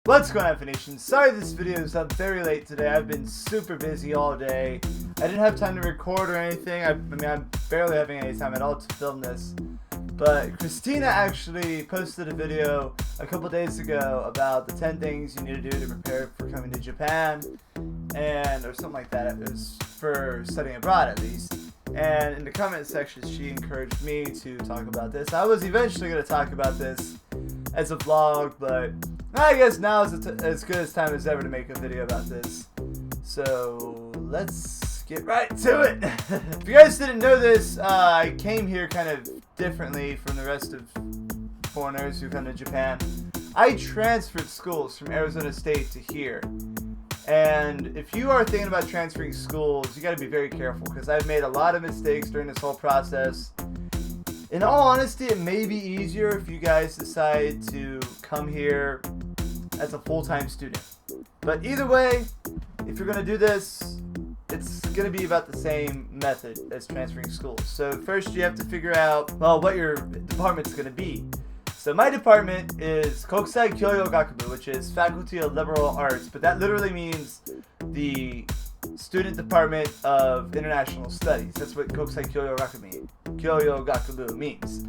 What's going on, Phoenicians? Sorry this video is up very late today. I've been super busy all day. I didn't have time to record or anything. I mean, I'm barely having any time at all to film this. But Kristina actually posted a video a couple days ago about the 10 things you need to do to prepare for coming to Japan, or something like that. It was for studying abroad, at least. And in the comment section, she encouraged me to talk about this. I was eventually going to talk about this as a vlog, but I guess now is as good as time as ever to make a video about this. So let's get right to it. If you guys didn't know this, I came here kind of differently from the rest of foreigners who come to Japan. I transferred schools from Arizona State to here. And if you are thinking about transferring schools, you got to be very careful, because I've made a lot of mistakes during this whole process. In all honesty, it may be easier if you guys decide to come here as a full-time student. But either way, if you're going to do this, it's going to be about the same method as transferring schools. So first you have to figure out, well, what your department's going to be. So my department is Kokusai Kyoyo Gakubu, which is Faculty of Liberal Arts, but that literally means the Student Department of International Studies. That's what Kokusai Kyoyo Gakubu means.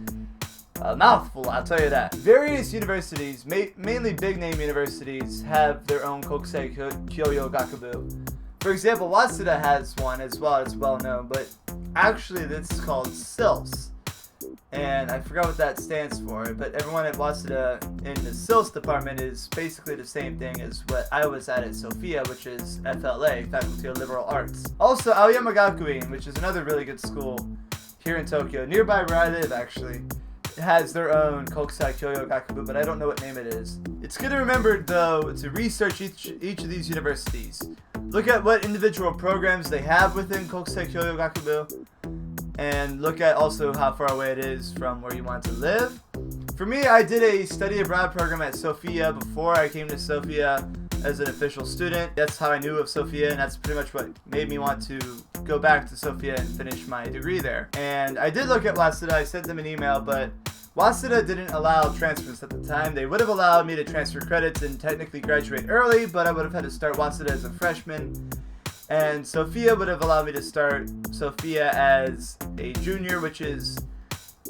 A mouthful, I'll tell you that. Various universities, mainly big-name universities, have their own Kokusai Kyoyo Gakubu. For example, Waseda has one as well. It's well known, but actually this is called SILS. And I forgot what that stands for, but everyone at Waseda in the SILS department is basically the same thing as what I was at Sophia, which is FLA, Faculty of Liberal Arts. Also, Aoyama Gakuin, which is another really good school here in Tokyo, nearby where I live actually, has their own Kokusai Kyoyo Gakubu, but I don't know what name it is. It's good to remember, though, to research each of these universities. Look at what individual programs they have within Kokusai Kyoyo Gakubu, and look at also how far away it is from where you want to live. For me, I did a study abroad program at Sophia before I came to Sophia as an official student. That's how I knew of Sophia, and that's pretty much what made me want to go back to Sophia and finish my degree there. And I did look at Waseda. I sent them an email, but Waseda didn't allow transfers at the time. They would have allowed me to transfer credits and technically graduate early, but I would have had to start Waseda as a freshman. And Sophia would have allowed me to start Sophia as a junior, which is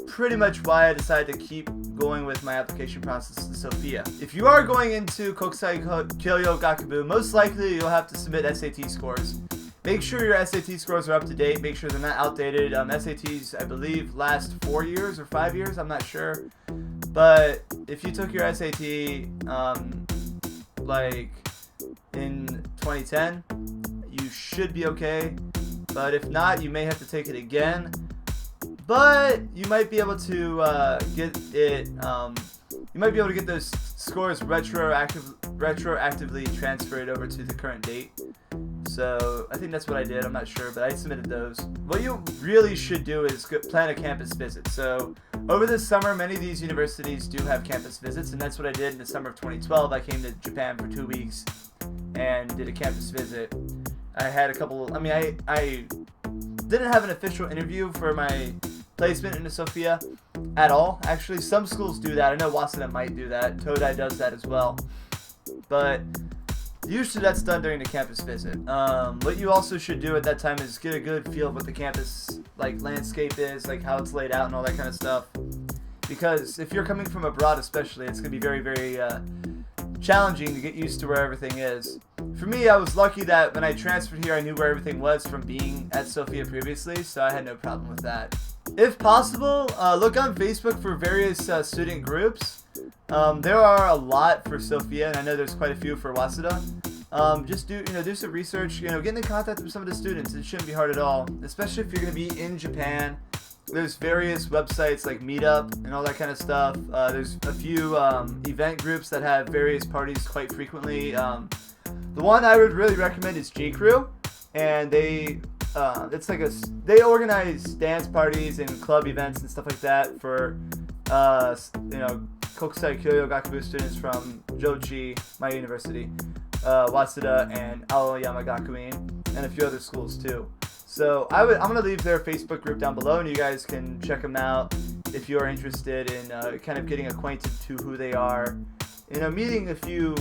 pretty much why I decided to keep going with my application process to Sophia. If you are going into Kokusai Kyoyo Gakubu, most likely you'll have to submit SAT scores. Make sure your SAT scores are up to date. Make sure they're not outdated. SATs, I believe, last 4 years or 5 years. I'm not sure. But if you took your SAT like in 2010, you should be okay. But if not, you may have to take it again. But you might be able to get it. You might be able to get those scores retroactively transferred over to the current date. So I think that's what I did. I'm not sure, but I submitted those. What you really should do is plan a campus visit. So over this summer, many of these universities do have campus visits, and that's what I did in the summer of 2012. I came to Japan for 2 weeks and did a campus visit. I had a couple. I didn't have an official interview for my placement into Sophia at all. Actually, some schools do that. I know Waseda might do that. Todai does that as well. But usually that's done during the campus visit. What you also should do at that time is get a good feel of what the campus landscape is, like how it's laid out and all that kind of stuff. Because if you're coming from abroad especially, it's going to be very, very challenging to get used to where everything is. For me, I was lucky that when I transferred here, I knew where everything was from being at Sophia previously, so I had no problem with that. If possible, look on Facebook for various student groups. There are a lot for Sophia, and I know there's quite a few for Waseda. Just do some research. Get in contact with some of the students. It shouldn't be hard at all, especially if you're going to be in Japan. There's various websites like Meetup and all that kind of stuff. There's a few event groups that have various parties quite frequently. The one I would really recommend is J-Crew, and they organize dance parties and club events and stuff like that for Kokusai Kyoyo Gakubu students from Jochi, my university, Waseda, and Aoyama Gakuin, and a few other schools too. So I'm going to leave their Facebook group down below, and you guys can check them out if you are interested in kind of getting acquainted to who they are meeting a few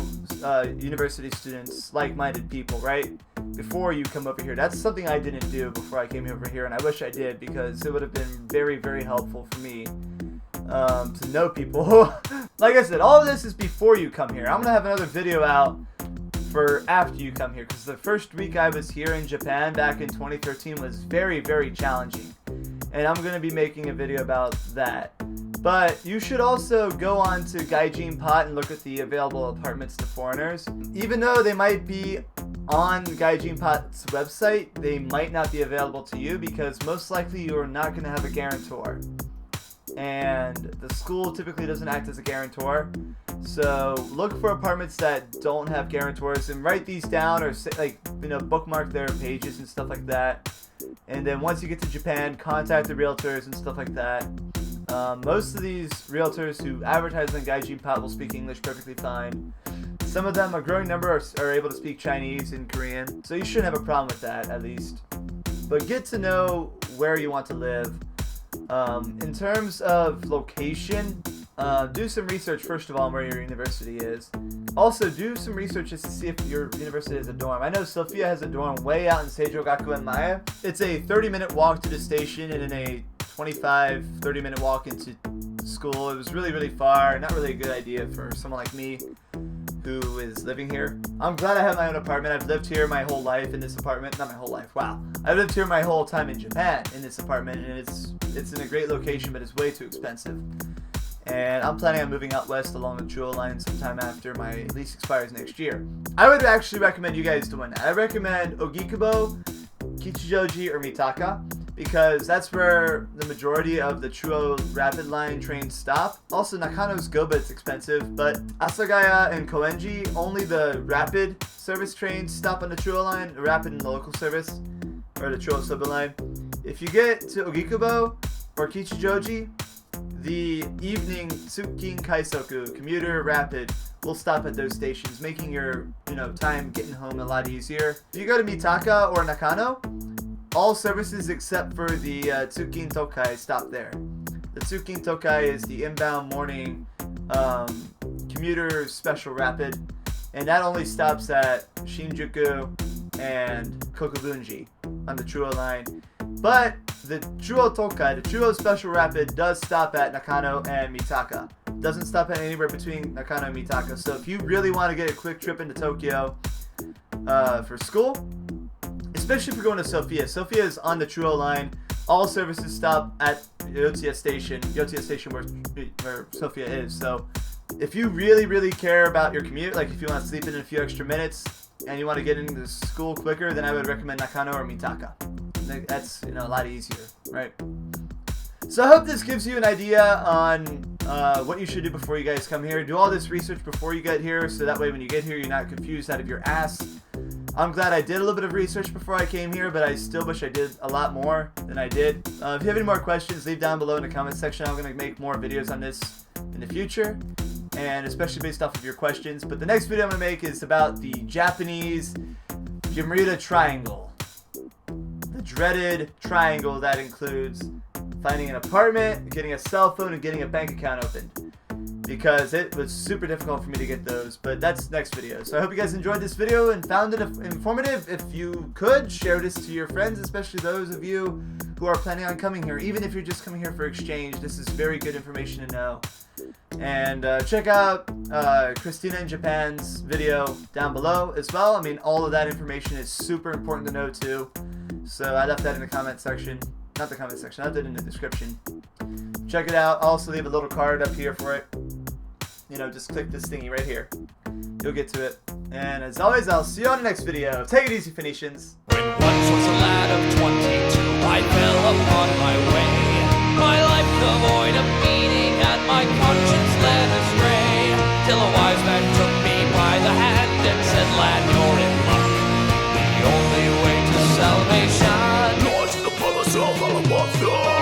university students, like-minded people, right? Before you come over here. That's something I didn't do before I came over here, and I wish I did, because it would have been very, very helpful for me to know people. Like I said, all of this is before you come here. I'm going to have another video out for after you come here, because the first week I was here in Japan back in 2013 was very, very challenging, and I'm going to be making a video about that. But you should also go on to Gaijin Pot and look at the available apartments to foreigners. Even though they might be on Gaijin Pot's website, they might not be available to you, because most likely you are not going to have a guarantor, and the school typically doesn't act as a guarantor. So look for apartments that don't have guarantors and write these down, or say, like, bookmark their pages and stuff like that. And then once you get to Japan, contact the realtors and stuff like that. Most of these realtors who advertise on Gaijin Pot will speak English perfectly fine. Some of them, a growing number, are able to speak Chinese and Korean, so you shouldn't have a problem with that, at least. But get to know where you want to live. In terms of location, do some research first of all on where your university is. Also, do some research just to see if your university has a dorm. I know Sophia has a dorm way out in Seijo Gakuen Maya. It's a 30-minute walk to the station and in a 25-30 minute walk into school. It was really, really far. Not really a good idea for someone like me who is living here. I'm glad I have my own apartment. I've lived here my whole life in this apartment. Not my whole life, wow. I've lived here my whole time in Japan in this apartment, and it's in a great location, but it's way too expensive. And I'm planning on moving out west along the Chuo line sometime after my lease expires next year. I would actually recommend you guys doing that. I recommend Ogikubo, Kichijoji, or Mitaka, because that's where the majority of the Chuo Rapid Line trains stop. Also, Nakano's good, but it's expensive. But Asagaya and Koenji, only the Rapid service trains stop on the Chuo line, the Rapid and the local service, or the Chuo Soba line. If you get to Ogikubo or Kichijoji, the evening Tsukin Kaisoku commuter Rapid will stop at those stations, making your time getting home a lot easier. If you go to Mitaka or Nakano, all services except for the Tsukin Tokai stop there. The Tsukin Tokai is the inbound morning commuter special rapid, and that only stops at Shinjuku and Kokubunji on the Chuo line. But the Chuo Tokai, the Chuo special rapid, does stop at Nakano and Mitaka. Doesn't stop at anywhere between Nakano and Mitaka. So if you really want to get a quick trip into Tokyo for school, especially if you're going to Sophia. Sophia is on the Chuo line. All services stop at Yotiya Station where Sophia is. So if you really, really care about your commute, like if you want to sleep in a few extra minutes and you want to get into school quicker, then I would recommend Nakano or Mitaka. That's a lot easier, right? So I hope this gives you an idea on what you should do before you guys come here. Do all this research before you get here, so that way when you get here, you're not confused out of your ass. I'm glad I did a little bit of research before I came here, but I still wish I did a lot more than I did. If you have any more questions, leave down below in the comment section. I'm going to make more videos on this in the future, and especially based off of your questions. But the next video I'm going to make is about the Japanese Bermuda Triangle. The dreaded triangle that includes finding an apartment, getting a cell phone, and getting a bank account opened. Because it was super difficult for me to get those, but that's next video. So I hope you guys enjoyed this video and found it informative. If you could, share this to your friends, especially those of you who are planning on coming here. Even if you're just coming here for exchange, this is very good information to know. And check out Kristina in Japan's video down below as well. I mean, all of that information is super important to know too. So I left that in the comment section. Not the comment section, I left it in the description. Check it out. I'll also leave a little card up here for it. Just click this thingy right here. You'll get to it. And as always, I'll see you on the next video. Take it easy, Phoenicians. When once was a lad of 22, I fell upon my way. My life devoid of meaning, and my conscience led astray. Till a wise man took me by the hand and said, "Lad, you're in luck. The only way to salvation lies in the palace of Alabaster."